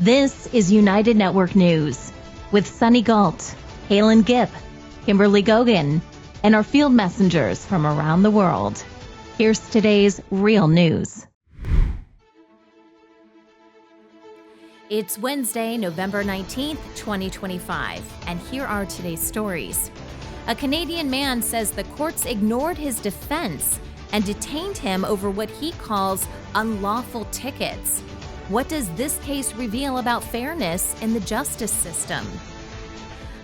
This is United Network News with Sunny Galt, Calen Gipp, Kimberly Gogan, and our field messengers from around the world. Here's today's real news. It's Wednesday, November 19th, 2025, and here are today's stories. A Canadian man says the courts ignored his defense and detained him over what he calls unlawful tickets. What does this case reveal about fairness in the justice system?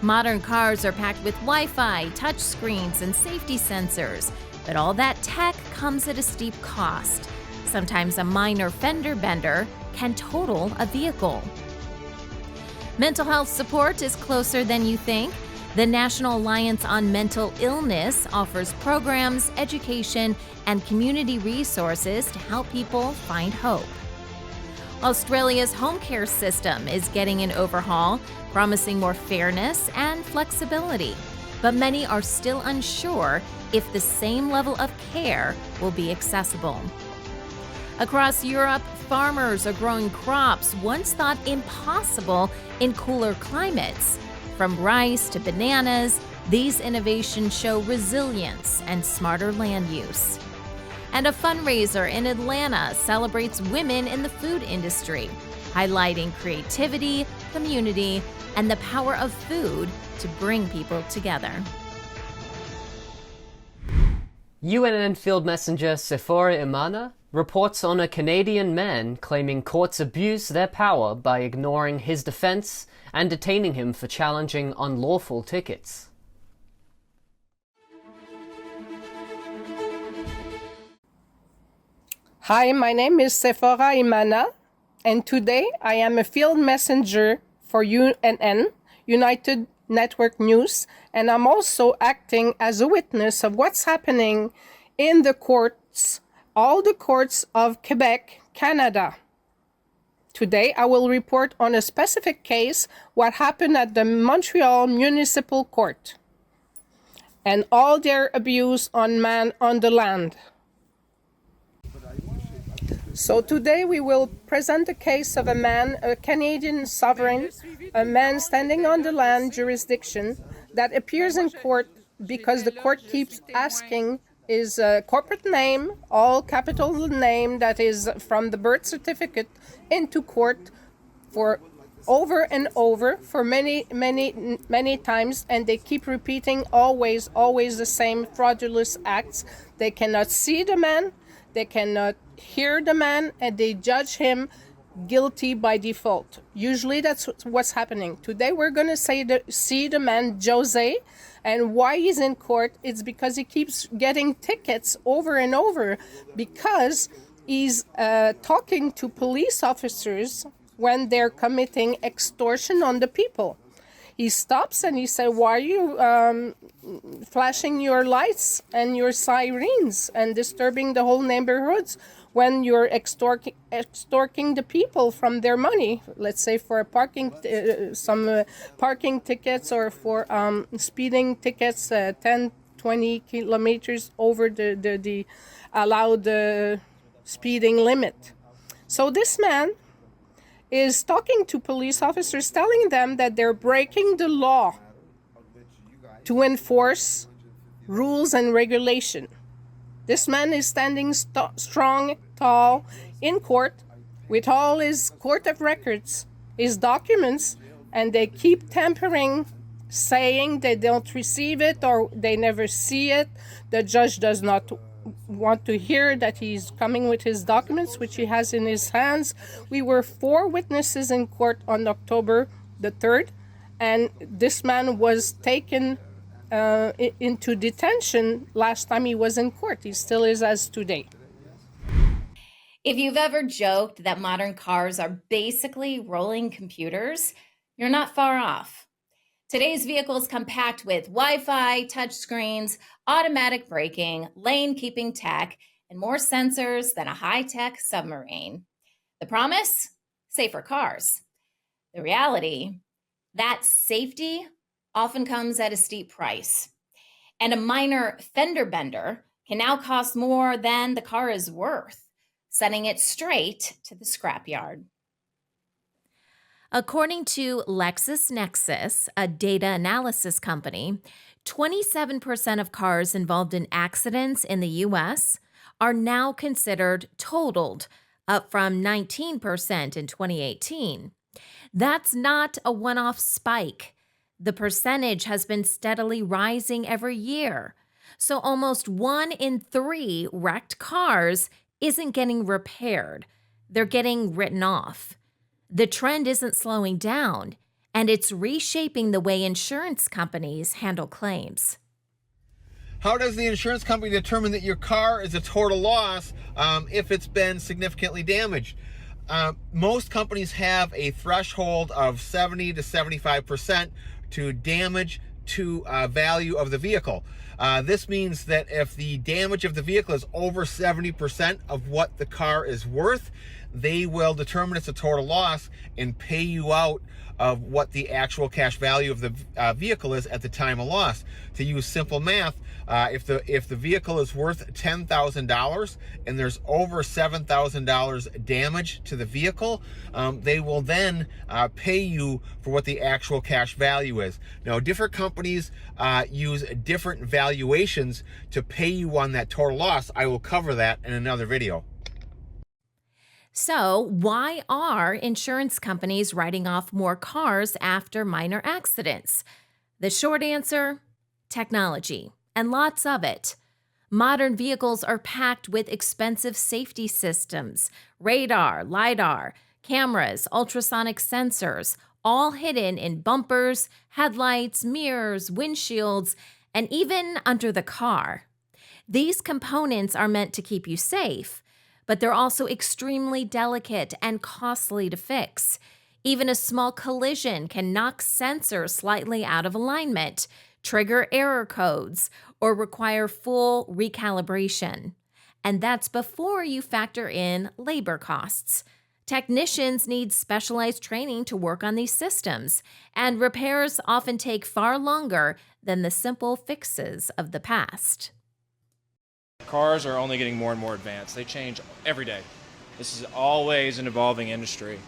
Modern cars are packed with Wi-Fi, touchscreens, and safety sensors, but all that tech comes at a steep cost. Sometimes a minor fender bender can total a vehicle. Mental health support is closer than you think. The National Alliance on Mental Illness offers programs, education, and community resources to help people find hope. Australia's home care system is getting an overhaul, promising more fairness and flexibility. But many are still unsure if the same level of care will be accessible. Across Europe, farmers are growing crops once thought impossible in cooler climates. From rice to bananas, these innovations show resilience and smarter land use. And a fundraiser in Atlanta celebrates women in the food industry, highlighting creativity, community, and the power of food to bring people together. UNN field messenger Sephora Imana reports on a Canadian man claiming courts abuse their power by ignoring his defense and detaining him for challenging unlawful tickets. Hi, my name is Sephora Imana, and today I am a field messenger for UNN, United Network News, and I'm also acting as a witness of what's happening in the courts, all the courts of Quebec, Canada. Today, I will report on a specific case, what happened at the Montreal Municipal Court, and all their abuse on man on the land. So today we will present the case of a man, a Canadian sovereign, a man standing on the land jurisdiction that appears in court because the court keeps asking his corporate name, all capital name that is from the birth certificate, into court for over and over for many times, and they keep repeating always the same fraudulent acts. They cannot see the man, they cannot hear the man, and they judge him guilty by default. Usually that's what's happening. Today we're going to see the man Jose, and why he's in court. It's because he keeps getting tickets over and over because he's talking to police officers when they're committing extortion on the people. He stops and he said, why are you flashing your lights and your sirens and disturbing the whole neighborhoods when you're extorting the people from their money? Let's say for some parking tickets or for speeding tickets, 10, 20 kilometers over the allowed speeding limit. So this man is talking to police officers, telling them that they're breaking the law to enforce rules and regulation. This man is standing strong, tall, in court with all his court of records, his documents, and they keep tampering, saying they don't receive it or they never see it. The judge does not want to hear that he's coming with his documents, which he has in his hands. We were 4 witnesses in court on October the 3rd, and this man was taken into detention last time he was in court. He still is as today. If you've ever joked that modern cars are basically rolling computers, you're not far off. Today's vehicles come packed with Wi-Fi, touchscreens, automatic braking, lane-keeping tech, and more sensors than a high-tech submarine. The promise? Safer cars. The reality? That safety often comes at a steep price. And a minor fender bender can now cost more than the car is worth, sending it straight to the scrapyard. According to LexisNexis, a data analysis company, 27% of cars involved in accidents in the U.S. are now considered totaled, up from 19% in 2018. That's not a one-off spike. The percentage has been steadily rising every year. So almost 1 in 3 wrecked cars isn't getting repaired. They're getting written off. The trend isn't slowing down, and it's reshaping the way insurance companies handle claims. How does the insurance company determine that your car is a total loss if it's been significantly damaged? Most companies have a threshold of 70 to 75% to damage to value of the vehicle. This means that if the damage of the vehicle is over 70% of what the car is worth, they will determine it's a total loss and pay you out of what the actual cash value of the vehicle is at the time of loss. To use simple math, if the vehicle is worth $10,000 and there's over $7,000 damage to the vehicle, they will then pay you for what the actual cash value is. Now, different companies use different valuations to pay you on that total loss. I will cover that in another video. So, why are insurance companies writing off more cars after minor accidents? The short answer: technology, and lots of it. Modern vehicles are packed with expensive safety systems, radar, LiDAR, cameras, ultrasonic sensors, all hidden in bumpers, headlights, mirrors, windshields, and even under the car. These components are meant to keep you safe, but they're also extremely delicate and costly to fix. Even a small collision can knock sensors slightly out of alignment, trigger error codes, or require full recalibration. And that's before you factor in labor costs. Technicians need specialized training to work on these systems, and repairs often take far longer than the simple fixes of the past. Cars are only getting more and more advanced. They change every day. This is always an evolving industry.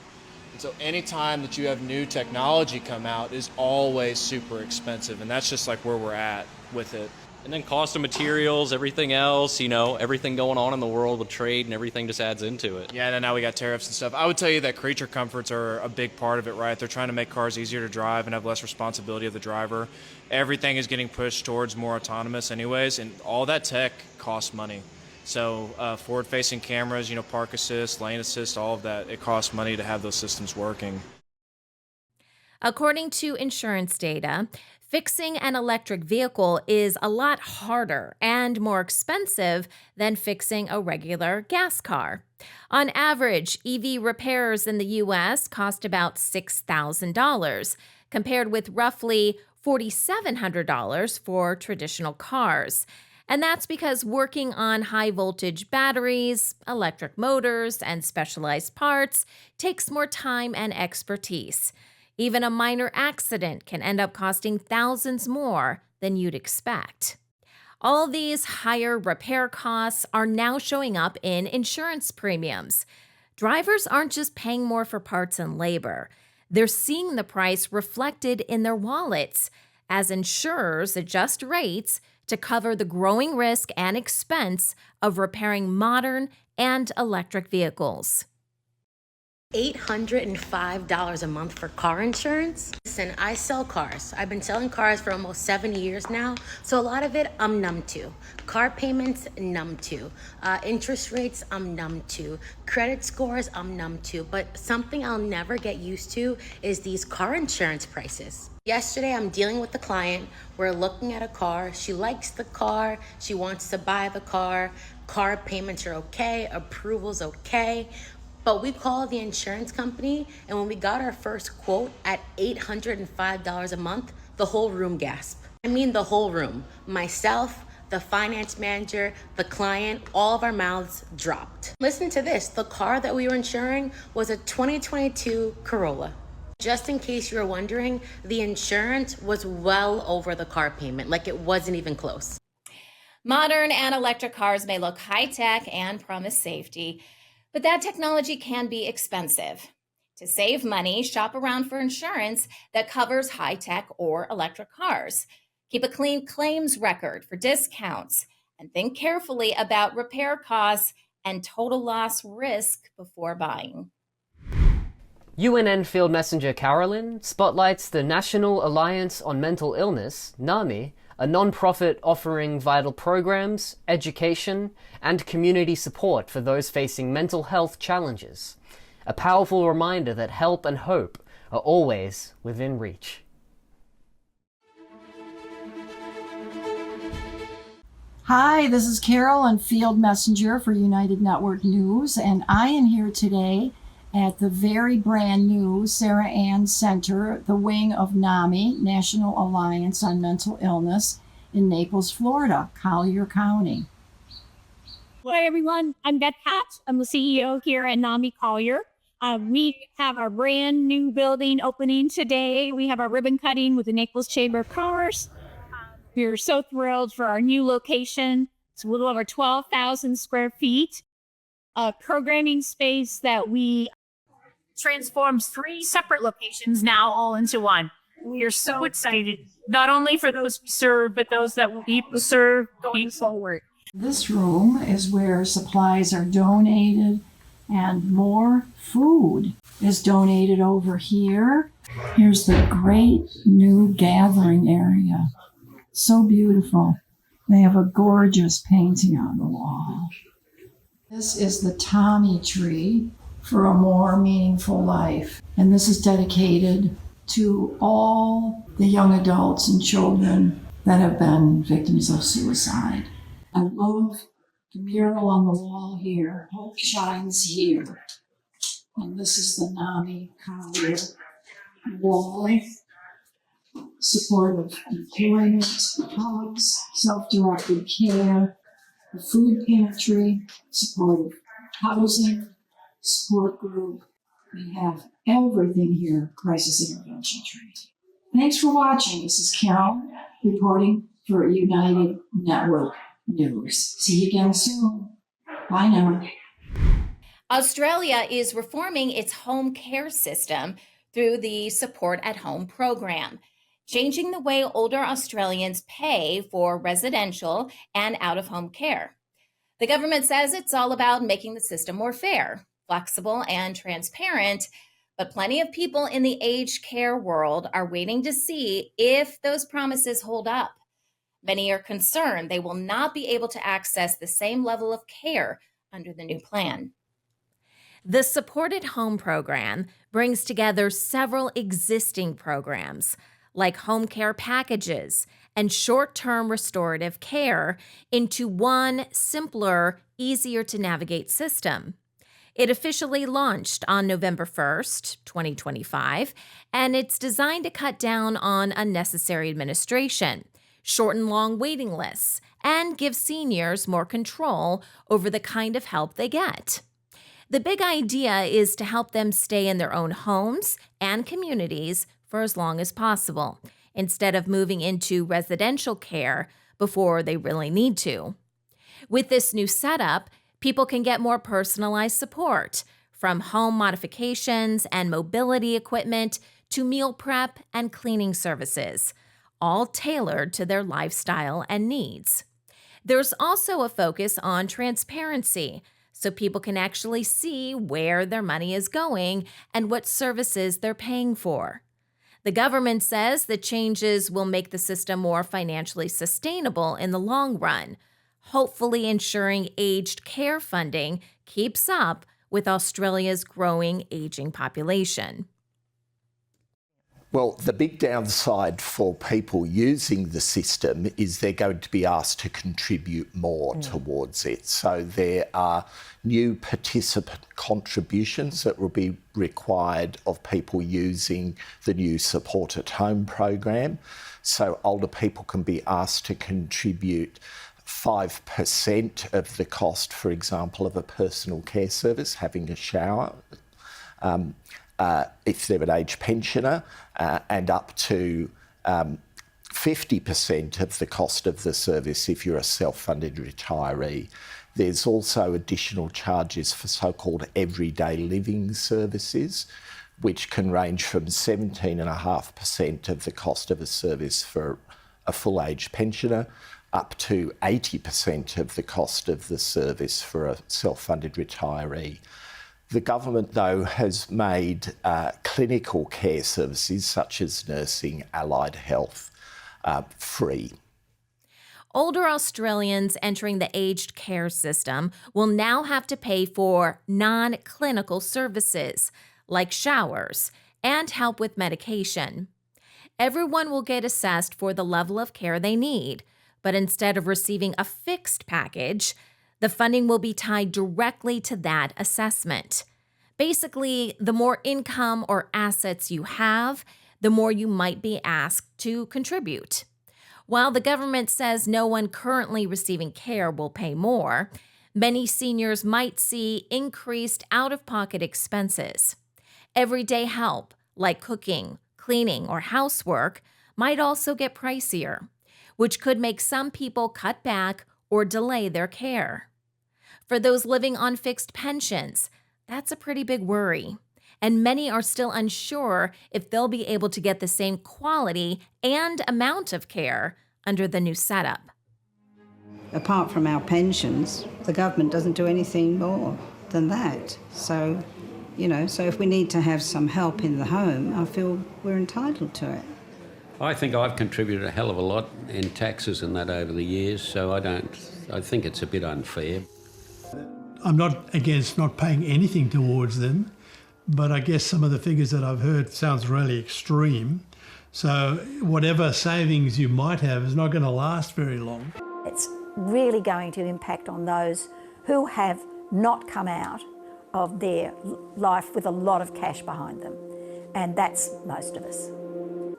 And so anytime that you have new technology come out is always super expensive, and that's just like where we're at with it. And then cost of materials, everything else, everything going on in the world with trade and everything just adds into it. Yeah, and then now we got tariffs and stuff. I would tell you that creature comforts are a big part of it, right? They're trying to make cars easier to drive and have less responsibility of the driver. Everything is getting pushed towards more autonomous anyways, and all that tech costs money. So forward-facing cameras, park assist, lane assist, all of that, it costs money to have those systems working. According to insurance data, fixing an electric vehicle is a lot harder and more expensive than fixing a regular gas car. On average, EV repairs in the U.S. cost about $6,000, compared with roughly $4,700 for traditional cars. And that's because working on high-voltage batteries, electric motors, and specialized parts takes more time and expertise. Even a minor accident can end up costing thousands more than you'd expect. All these higher repair costs are now showing up in insurance premiums. Drivers aren't just paying more for parts and labor. They're seeing the price reflected in their wallets as insurers adjust rates to cover the growing risk and expense of repairing modern and electric vehicles. $805 a month for car insurance? Listen, I sell cars. I've been selling cars for almost 7 years now, so a lot of it I'm numb to. Car payments, numb to. Interest rates, I'm numb to. Credit scores, I'm numb to. But something I'll never get used to is these car insurance prices. Yesterday, I'm dealing with the client. We're looking at a car. She likes the car. She wants to buy the car. Car payments are okay. Approval's okay. But we called the insurance company, and when we got our first quote at $805 a month, the whole room gasped. I mean the whole room. Myself, the finance manager, the client, all of our mouths dropped. Listen to this. The car that we were insuring was a 2022 Corolla. Just in case you were wondering, the insurance was well over the car payment, like it wasn't even close. Modern and electric cars may look high-tech and promise safety, but that technology can be expensive. To save money, shop around for insurance that covers high-tech or electric cars. Keep a clean claims record for discounts, and think carefully about repair costs and total loss risk before buying. UNN Field Messenger Calen spotlights the National Alliance on Mental Illness, NAMI, a non-profit offering vital programs, education, and community support for those facing mental health challenges. A powerful reminder that help and hope are always within reach. Hi, this is Carol and Field Messenger for United Network News, and I am here today at the very brand new Sarah Ann Center, the wing of NAMI, National Alliance on Mental Illness, in Naples, Florida, Collier County. Hi, everyone. I'm Beth Hatch. I'm the CEO here at NAMI Collier. We have our brand new building opening today. We have our ribbon cutting with the Naples Chamber of Commerce. We're so thrilled for our new location. It's a little over 12,000 square feet of programming space that we transforms 3 separate locations now all into one. We are so excited, not only for those we serve, but those that we will serve going forward. This room is where supplies are donated and more food is donated over here. Here's the great new gathering area. So beautiful. They have a gorgeous painting on the wall. This is the Tommy tree for a more meaningful life. And this is dedicated to all the young adults and children that have been victims of suicide. I love the mural on the wall here. Hope shines here. And this is the NAMI Collier wall. Supportive employment, hugs, self-directed care, the food pantry, supportive housing, support group. We have everything here, crisis intervention training. Thanks for watching. This is Carol reporting for United Network News. See you again soon. Bye now. Australia is reforming its home care system through the Support at Home program, changing the way older Australians pay for residential and out-of-home care. The government says it's all about making the system more fair, flexible, and transparent, but plenty of people in the aged care world are waiting to see if those promises hold up. Many are concerned they will not be able to access the same level of care under the new plan. The Support at Home program brings together several existing programs, like home care packages and short-term restorative care, into one simpler, easier to navigate system. It officially launched on November 1st, 2025, and it's designed to cut down on unnecessary administration, shorten long waiting lists, and give seniors more control over the kind of help they get. The big idea is to help them stay in their own homes and communities for as long as possible, instead of moving into residential care before they really need to. With this new setup, people can get more personalized support, from home modifications and mobility equipment to meal prep and cleaning services, all tailored to their lifestyle and needs. There's also a focus on transparency, so people can actually see where their money is going and what services they're paying for. The government says the changes will make the system more financially sustainable in the long run, hopefully ensuring aged care funding keeps up with Australia's growing aging population. Well, the big downside for people using the system is they're going to be asked to contribute more towards it. So there are new participant contributions that will be required of people using the new Support at Home program. So older people can be asked to contribute 5% of the cost, for example, of a personal care service, having a shower. If they're an age pensioner, and up to 50% of the cost of the service if you're a self-funded retiree. There's also additional charges for so-called everyday living services, which can range from 17.5% of the cost of a service for a full-age pensioner up to 80% of the cost of the service for a self-funded retiree. The government, though, has made clinical care services such as nursing, allied health, free. Older Australians entering the aged care system will now have to pay for non-clinical services like showers and help with medication. Everyone will get assessed for the level of care they need, but instead of receiving a fixed package, the funding will be tied directly to that assessment. Basically, the more income or assets you have, the more you might be asked to contribute. While the government says no one currently receiving care will pay more, many seniors might see increased out-of-pocket expenses. Everyday help, like cooking, cleaning, or housework, might also get pricier, which could make some people cut back or delay their care. For those living on fixed pensions, that's a pretty big worry, and many are still unsure if they'll be able to get the same quality and amount of care under the new setup. Apart from our pensions, the government doesn't do anything more than that. So if we need to have some help in the home, I feel we're entitled to it. I think I've contributed a hell of a lot in taxes and that over the years, so I think it's a bit unfair. I'm not against not paying anything towards them, but I guess some of the figures that I've heard sounds really extreme. So whatever savings you might have is not going to last very long. It's really going to impact on those who have not come out of their life with a lot of cash behind them, and that's most of us.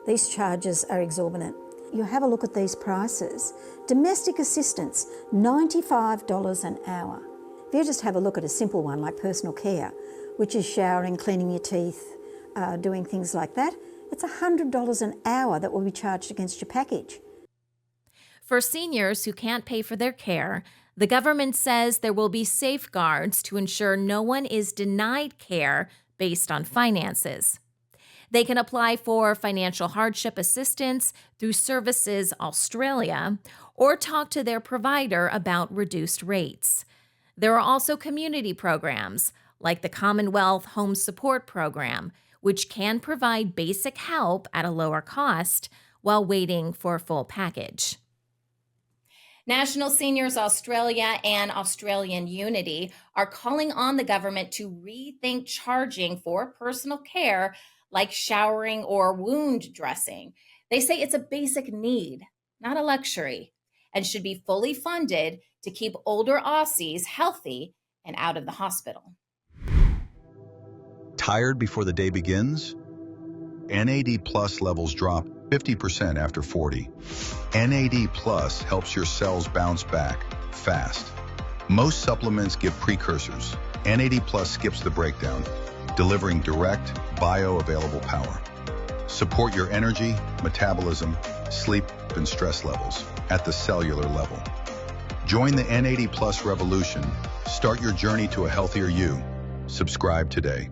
These charges are exorbitant. You have a look at these prices. Domestic assistance, $95 an hour. If you just have a look at a simple one like personal care, which is showering, cleaning your teeth, doing things like that, it's $100 an hour that will be charged against your package. For seniors who can't pay for their care, the government says there will be safeguards to ensure no one is denied care based on finances. They can apply for financial hardship assistance through Services Australia or talk to their provider about reduced rates. There are also community programs like the Commonwealth Home Support Program, which can provide basic help at a lower cost while waiting for a full package. National Seniors Australia and Australian Unity are calling on the government to rethink charging for personal care like showering or wound dressing. They say it's a basic need, not a luxury, and should be fully funded to keep older Aussies healthy and out of the hospital. Tired before the day begins? NAD Plus levels drop 50% after 40. NAD Plus helps your cells bounce back fast. Most supplements give precursors. NAD Plus skips the breakdown, delivering direct, bioavailable power. Support your energy, metabolism, sleep, and stress levels at the cellular level. Join the NAD Plus revolution. Start your journey to a healthier you. Subscribe today.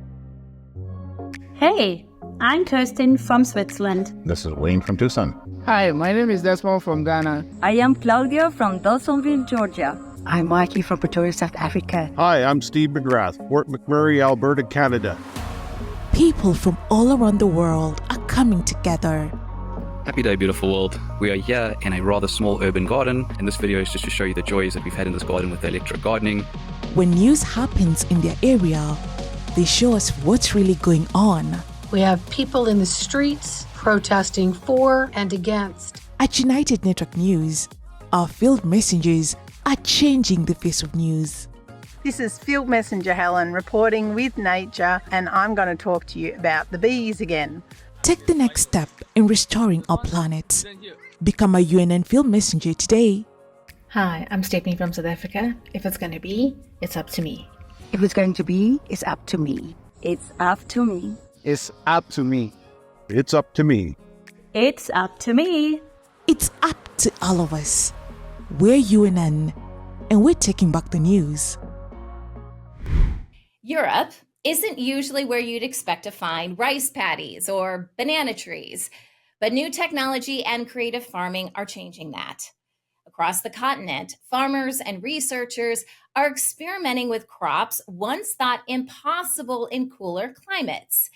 Hey, I'm Kirsten from Switzerland. This is Wayne from Tucson. Hi, my name is Desmond from Ghana. I am Claudia from Dawsonville, Georgia. I'm Mikey from Pretoria, South Africa. Hi, I'm Steve McGrath, Fort McMurray, Alberta, Canada. People from all around the world are coming together. Happy day, beautiful world. We are here in a rather small urban garden, and this video is just to show you the joys that we've had in this garden with the electric gardening. When news happens in their area, they show us what's really going on. We have people in the streets protesting for and against. At United Network News, our field messengers are changing the face of news. This is Field Messenger Helen reporting with Nature, and I'm going to talk to you about the bees again. Take the next step in restoring our planet. Become a UNN Field Messenger today. Hi, I'm Stephanie from South Africa. If it's going to be, it's up to me. If it's going to be, it's up to me. It's up to me. It's up to me. It's up to me. It's up to me. It's up to all of us. We're UNN, and we're taking back the news. Europe isn't usually where you'd expect to find rice paddies or banana trees. But new technology and creative farming are changing that. Across the continent, farmers and researchers are experimenting with crops once thought impossible in cooler climates.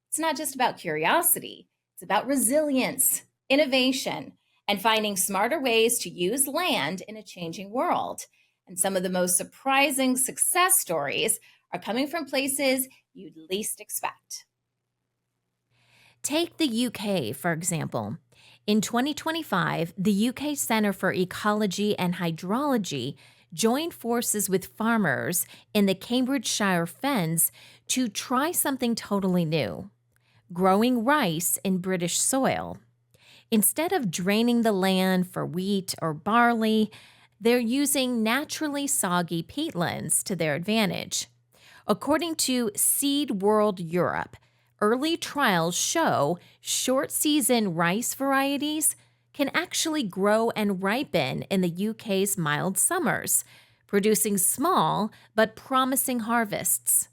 It's not just about curiosity, it's about resilience, innovation, and finding smarter ways to use land in a changing world. And some of the most surprising success stories are coming from places you'd least expect. Take the UK, for example. In 2025, the UK Centre for Ecology and Hydrology joined forces with farmers in the Cambridgeshire Fens to try something totally new: growing rice in British soil. Instead of draining the land for wheat or barley, they're using naturally soggy peatlands to their advantage. According to Seed World Europe, early trials show short-season rice varieties can actually grow and ripen in the UK's mild summers, producing small but promising harvests.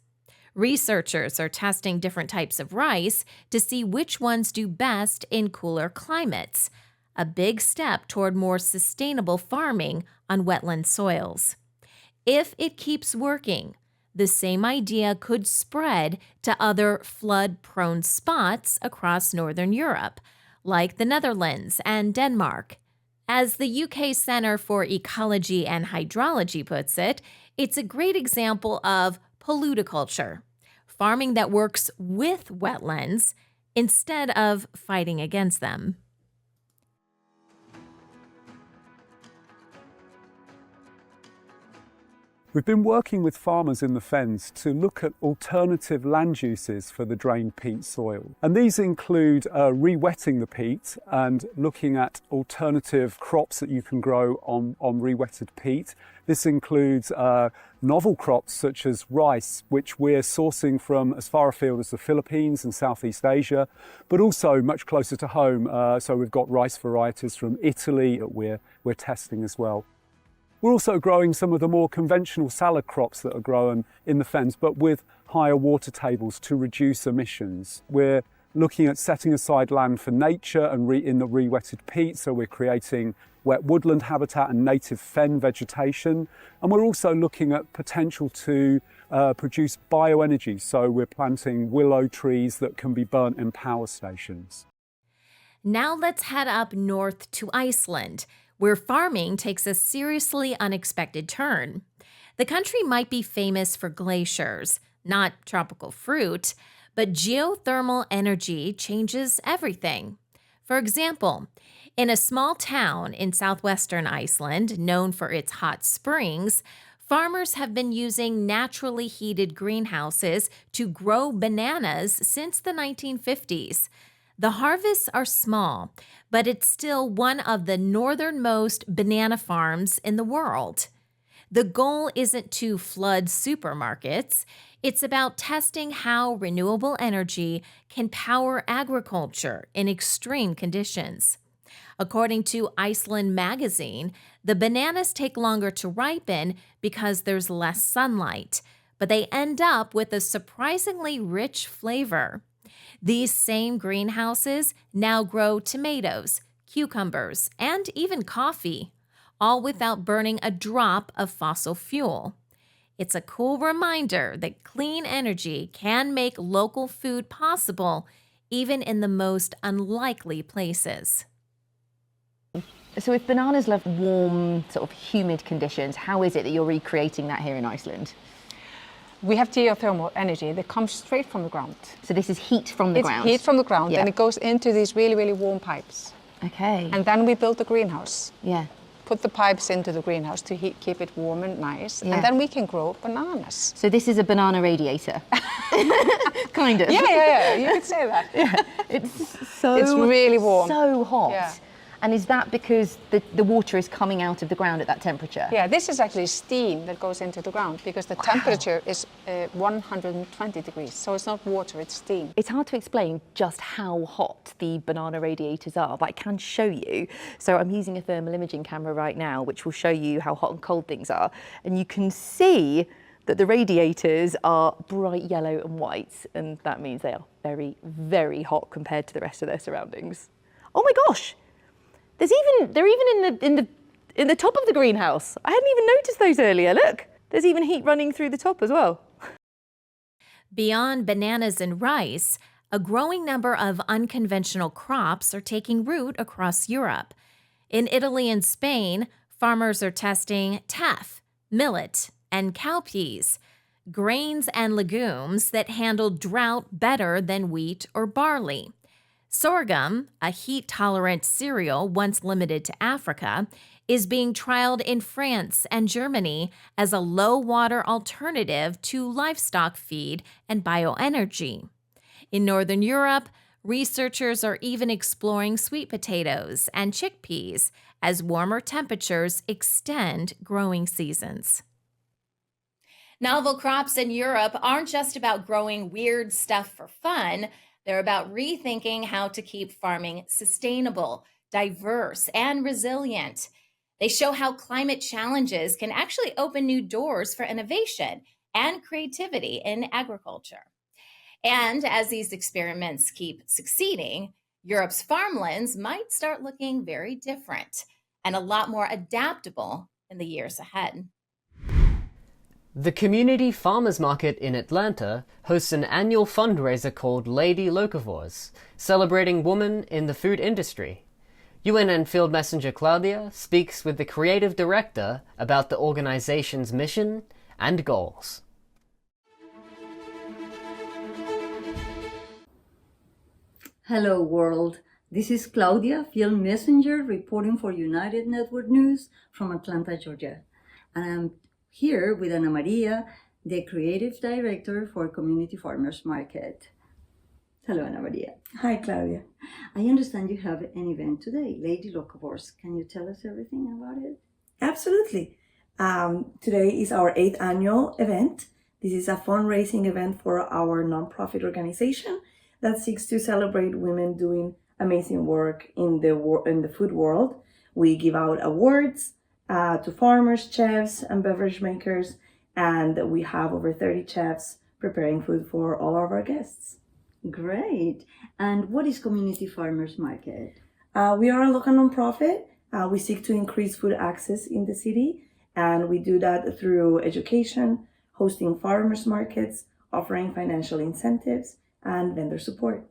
Researchers are testing different types of rice to see which ones do best in cooler climates, a big step toward more sustainable farming on wetland soils. If it keeps working, the same idea could spread to other flood-prone spots across Northern Europe, like the Netherlands and Denmark. As the UK Centre for Ecology and Hydrology puts it, it's a great example of pollutoculture, farming that works with wetlands instead of fighting against them. We've been working with farmers in the Fens to look at alternative land uses for the drained peat soil. And these include re-wetting the peat and looking at alternative crops that you can grow on re-wetted peat. This includes novel crops such as rice, which we're sourcing from as far afield as the Philippines and Southeast Asia, but also much closer to home. So we've got rice varieties from Italy that we're testing as well. We're also growing some of the more conventional salad crops that are grown in the Fens, but with higher water tables to reduce emissions. We're looking at setting aside land for nature and in the re-wetted peat, so we're creating wet woodland habitat and native fen vegetation. And we're also looking at potential to produce bioenergy, so we're planting willow trees that can be burnt in power stations. Now let's head up north to Iceland, where farming takes a seriously unexpected turn. The country might be famous for glaciers, not tropical fruit, but geothermal energy changes everything. For example, in a small town in southwestern Iceland known for its hot springs, farmers have been using naturally heated greenhouses to grow bananas since the 1950s. The harvests are small, but it's still one of the northernmost banana farms in the world. The goal isn't to flood supermarkets. It's about testing how renewable energy can power agriculture in extreme conditions. According to Iceland Magazine, the bananas take longer to ripen because there's less sunlight, but they end up with a surprisingly rich flavor. These same greenhouses now grow tomatoes, cucumbers, and even coffee, all without burning a drop of fossil fuel. It's a cool reminder that clean energy can make local food possible, even in the most unlikely places. So if bananas love warm, sort of humid conditions, how is it that you're recreating that here in Iceland? We have geothermal energy that comes straight from the ground. So this is heat from the ground? It's heat from the ground, yeah. And it goes into these really, really warm pipes. Okay. And then we build the greenhouse. Yeah. Put the pipes into the greenhouse to keep it warm and nice. Yeah. And then we can grow bananas. So this is a banana radiator? Kind of. Yeah, you could say that. Yeah. It's really warm. So hot. Yeah. And is that because the water is coming out of the ground at that temperature? Yeah, this is actually steam that goes into the ground because the temperature is 120 degrees. So it's not water, it's steam. It's hard to explain just how hot the banana radiators are, but I can show you. So I'm using a thermal imaging camera right now, which will show you how hot and cold things are. And you can see that the radiators are bright yellow and white, and that means they are very, very hot compared to the rest of their surroundings. Oh my gosh! They're even in the top of the greenhouse. I hadn't even noticed those earlier. Look, there's even heat running through the top as well. Beyond bananas and rice, a growing number of unconventional crops are taking root across Europe. In Italy and Spain, farmers are testing teff, millet, and cowpeas, grains and legumes that handle drought better than wheat or barley. Sorghum, a heat-tolerant cereal once limited to Africa, is being trialed in France and Germany as a low-water alternative to livestock feed and bioenergy. In Northern Europe, researchers are even exploring sweet potatoes and chickpeas as warmer temperatures extend growing seasons. Novel crops in Europe aren't just about growing weird stuff for fun. They're about rethinking how to keep farming sustainable, diverse, and resilient. They show how climate challenges can actually open new doors for innovation and creativity in agriculture. And as these experiments keep succeeding, Europe's farmlands might start looking very different and a lot more adaptable in the years ahead. The Community Farmers Market in Atlanta hosts an annual fundraiser called Lady Locavores, celebrating women in the food industry. UNN Field Messenger Claudia speaks with the creative director about the organization's mission and goals. Hello world, this is Claudia, Field Messenger, reporting for United Network News from Atlanta, Georgia. And I'm here with Ana Maria, the creative director for Community Farmers Market. Hello, Ana Maria. Hi, Claudia. I understand you have an event today, Lady Locavores. Can you tell us everything about it? Absolutely. Today is our 8th annual event. This is a fundraising event for our nonprofit organization that seeks to celebrate women doing amazing work in the food world. We give out awards to farmers, chefs, and beverage makers, and we have over 30 chefs preparing food for all of our guests. Great. And what is Community Farmers Market? We are a local nonprofit. We seek to increase food access in the city, and we do that through education, hosting farmers markets, offering financial incentives, and vendor support.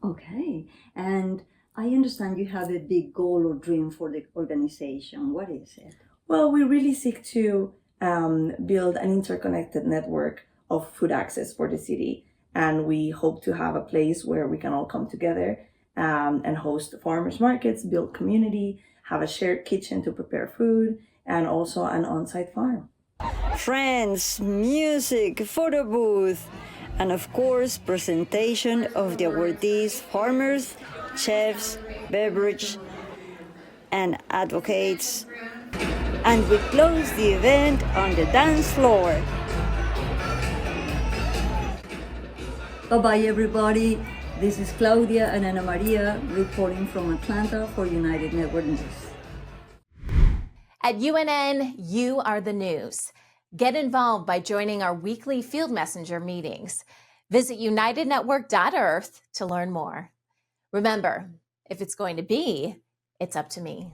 Okay. And I understand you have a big goal or dream for the organization. What is it? Well, we really seek to build an interconnected network of food access for the city. And we hope to have a place where we can all come together and host farmers markets, build community, have a shared kitchen to prepare food, and also an on-site farm. Friends, music, photo booth, and of course, presentation of the awardees, farmers, chefs, beverage, and advocates. And we close the event on the dance floor. Bye-bye, everybody. This is Claudia and Ana Maria reporting from Atlanta for United Network News. At UNN, you are the news. Get involved by joining our weekly Field Messenger meetings. Visit unitednetwork.earth to learn more. Remember, if it's going to be, it's up to me.